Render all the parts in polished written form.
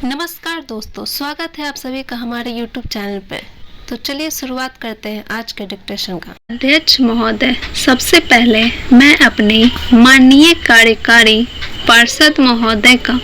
नमस्कार दोस्तों, स्वागत है आप सभी का हमारे YouTube चैनल पर। तो चलिए शुरुआत करते हैं आज के डिस्कशन का। अध्यक्ष महोदय, सबसे पहले मैं अपने माननीय कार्यकारी पार्षद महोदय का,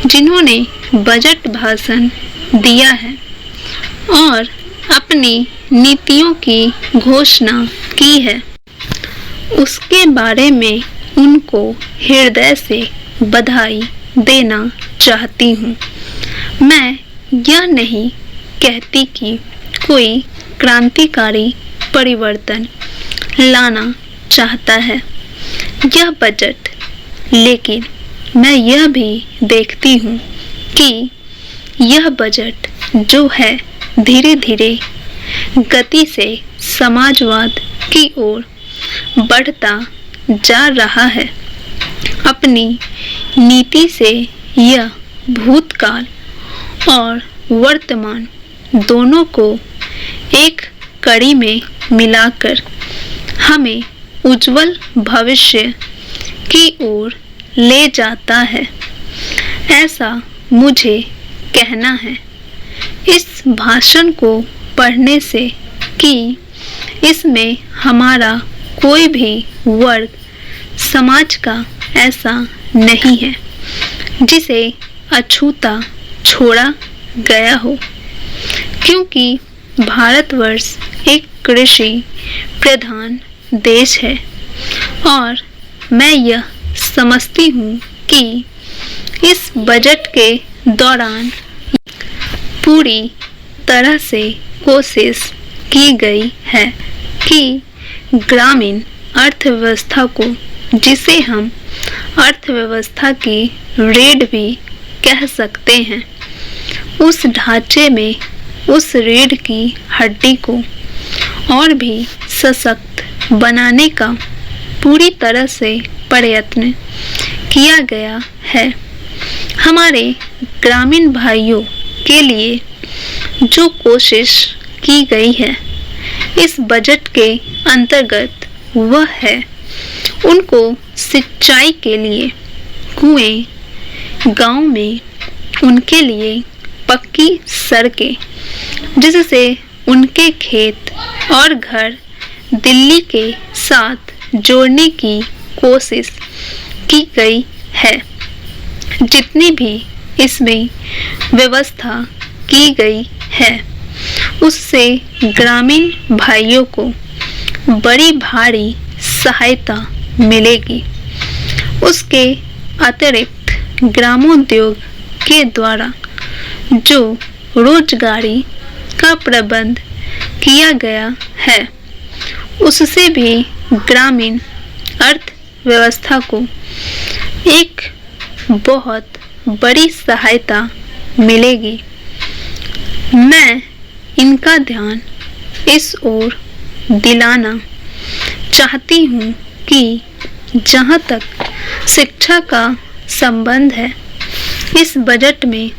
जिन्होंने बजट भाषण दिया है और अपनी नीतियों की घोषणा की है, उसके बारे में उनको हृदय से बधाई देना चाहती हूँ। मैं यह नहीं कहती कि कोई क्रांतिकारी परिवर्तन लाना चाहता है यह बजट, लेकिन मैं यह भी देखती हूँ कि यह बजट जो है धीरे धीरे गति से समाजवाद की ओर बढ़ता जा रहा है। अपनी नीति से यह भूतकाल और वर्तमान दोनों को एक कड़ी में मिलाकर हमें उज्जवल भविष्य की ओर ले जाता है, ऐसा मुझे कहना है। इस भाषण को पढ़ने से कि इसमें हमारा कोई भी वर्ग समाज का ऐसा नहीं है जिसे अछूता छोड़ा गया हो, क्योंकि भारतवर्ष एक कृषि प्रधान देश है और मैं यह समझती हूँ कि इस बजट के दौरान पूरी तरह से कोशिश की गई है कि ग्रामीण अर्थव्यवस्था को, जिसे हम अर्थव्यवस्था की रीढ़ भी कह सकते हैं, उस ढांचे में उस रीढ़ की हड्डी को और भी सशक्त बनाने का पूरी तरह से प्रयत्न किया गया है। हमारे ग्रामीण भाइयों के लिए जो कोशिश की गई है इस बजट के अंतर्गत, वह है उनको सिंचाई के लिए कुएं, गांव में उनके लिए पक्की सड़कें, जिससे उनके खेत और घर दिल्ली के साथ जोड़ने की कोशिश की गई है। जितनी भी इसमें व्यवस्था की गई है उससे ग्रामीण भाइयों को बड़ी भारी सहायता मिलेगी। उसके अतिरिक्त ग्रामोद्योग के द्वारा जो रोजगारी का प्रबंध किया गया है उससे भी ग्रामीण अर्थव्यवस्था को एक बहुत बड़ी सहायता मिलेगी। मैं इनका ध्यान इस ओर दिलाना चाहती हूँ कि जहाँ तक शिक्षा का संबंध है, इस बजट में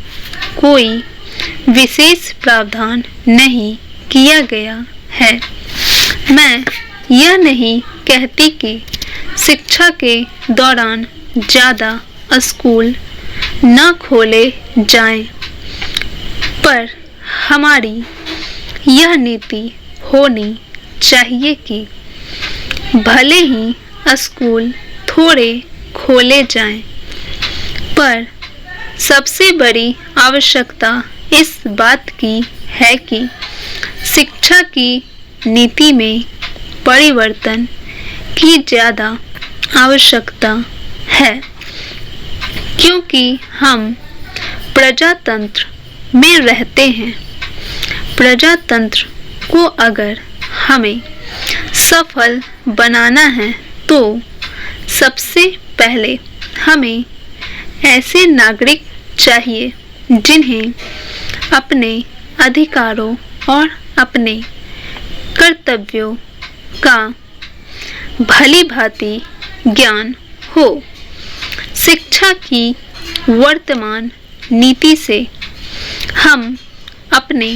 कोई विशेष प्रावधान नहीं किया गया है। मैं यह नहीं कहती कि शिक्षा के दौरान ज़्यादा स्कूल न खोले जाएं, पर हमारी यह नीति होनी चाहिए कि भले ही स्कूल थोड़े खोले जाएं, पर सबसे बड़ी आवश्यकता इस बात की है कि शिक्षा की नीति में परिवर्तन की ज़्यादा आवश्यकता है, क्योंकि हम प्रजातंत्र में रहते हैं। प्रजातंत्र को अगर हमें सफल बनाना है तो सबसे पहले हमें ऐसे नागरिक चाहिए जिन्हें अपने अधिकारों और अपने कर्तव्यों का भली भांति ज्ञान हो। शिक्षा की वर्तमान नीति से हम अपने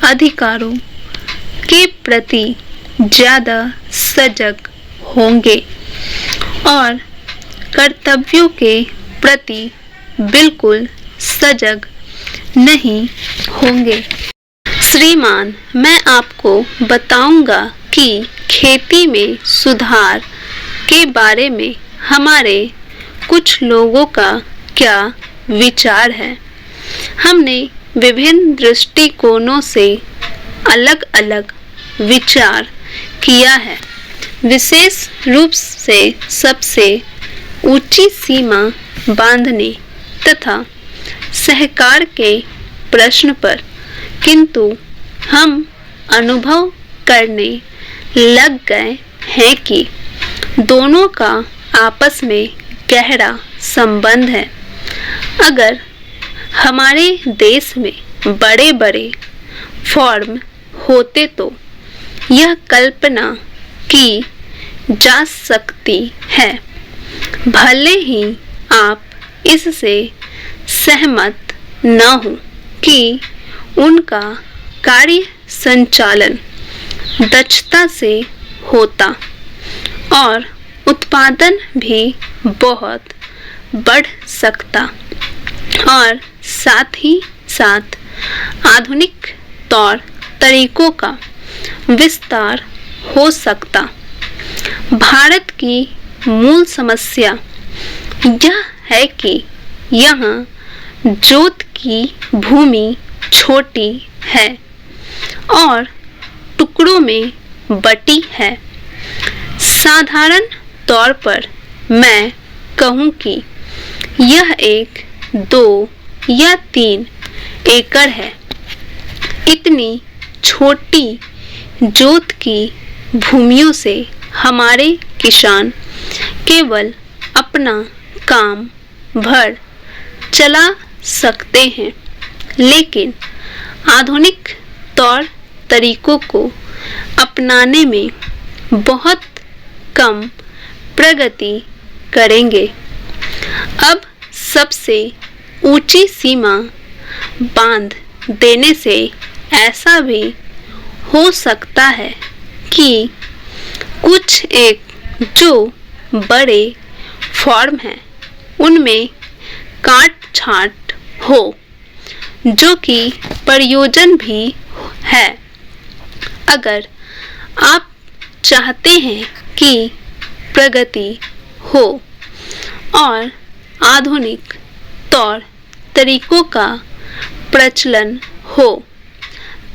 अधिकारों के प्रति ज़्यादा सजग होंगे और कर्तव्यों के प्रति बिल्कुल सजग नहीं होंगे। श्रीमान, मैं आपको बताऊंगा कि खेती में सुधार के बारे में हमारे कुछ लोगों का क्या विचार है। हमने विभिन्न दृष्टिकोणों से अलग अलग विचार किया है। विशेष रूप से सबसे ऊंची सीमा बांधने तथा सहकार के प्रश्न पर, किंतु हम अनुभव करने लग गए हैं कि दोनों का आपस में गहरा संबंध है। अगर हमारे देश में बड़े बड़े फॉर्म होते तो यह कल्पना की जा सकती है, भले ही आप इससे सहमत न हो, कि उनका कार्य संचालन दक्षता से होता और उत्पादन भी बहुत बढ़ सकता और साथ ही साथ आधुनिक तौर तरीकों का विस्तार हो सकता। भारत की मूल समस्या यह है कि यहाँ जोत की भूमि छोटी है और टुकड़ों में बटी है। साधारण तौर पर मैं कहूँ कि यह 1, 2 या 3 एकड़ है। इतनी छोटी जोत की भूमियों से हमारे किसान केवल अपना काम भर चला सकते हैं, लेकिन आधुनिक तौर तरीकों को अपनाने में बहुत कम प्रगति करेंगे। अब सबसे ऊंची सीमा बांध देने से ऐसा भी हो सकता है कि कुछ एक जो बड़े फॉर्म हैं उनमें काट छांट हो, जो कि प्रयोजन भी है। अगर आप चाहते हैं कि प्रगति हो और आधुनिक तौर तरीकों का प्रचलन हो,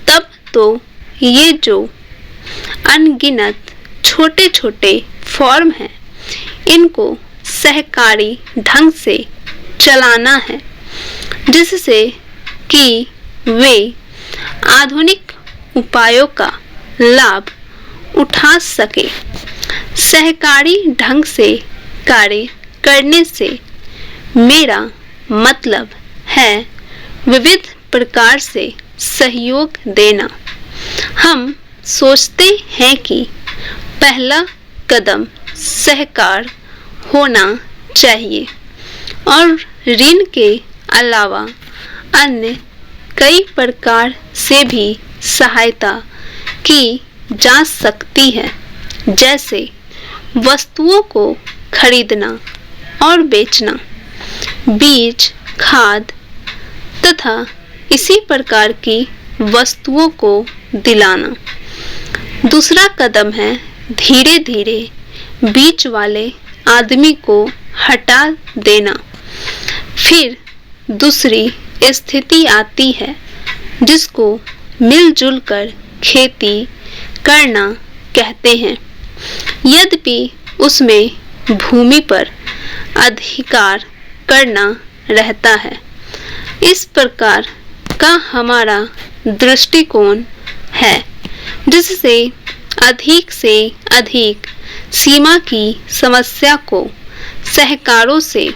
तब तो ये जो अनगिनत छोटे छोटे फॉर्म हैं, इनको सहकारी ढंग से चलाना है, जिससे कि वे आधुनिक उपायों का लाभ उठा सके। सहकारी ढंग से कार्य करने से मेरा मतलब है विविध प्रकार से सहयोग देना। हम सोचते हैं कि पहला कदम सहकार होना चाहिए और ऋण के अलावा अन्य कई प्रकार से भी सहायता की जा सकती है, जैसे वस्तुओं को खरीदना और बेचना, बीज, खाद तथा इसी प्रकार की वस्तुओं को दिलाना। दूसरा कदम है धीरे धीरे बीच वाले आदमी को हटा देना। फिर दूसरी स्थिति आती है जिसको मिलजुल कर खेती करना कहते हैं, यद्यपि उसमें भूमि पर अधिकार करना रहता है। इस प्रकार का हमारा दृष्टिकोण है, जिससे अधिक से अधिक सीमा की समस्या को सहकारों से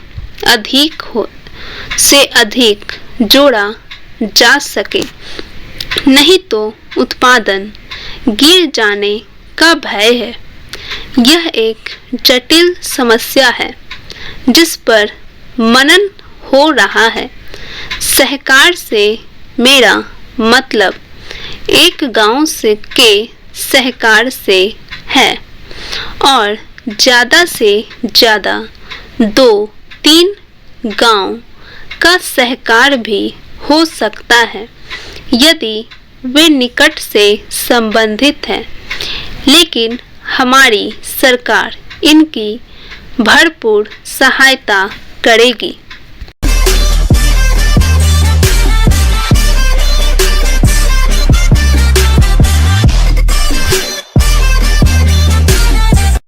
अधिक जोड़ा जा सके। नहीं तो उत्पादन गिर जाने का भय है। यह एक जटिल समस्या है जिस पर मनन हो रहा है। सहकार से मेरा मतलब एक गांव से के सहकार से है और ज़्यादा से ज़्यादा 2-3 गांव का सहकार भी हो सकता है यदि वे निकट से संबंधित हैं, लेकिन हमारी सरकार इनकी भरपूर सहायता करेगी।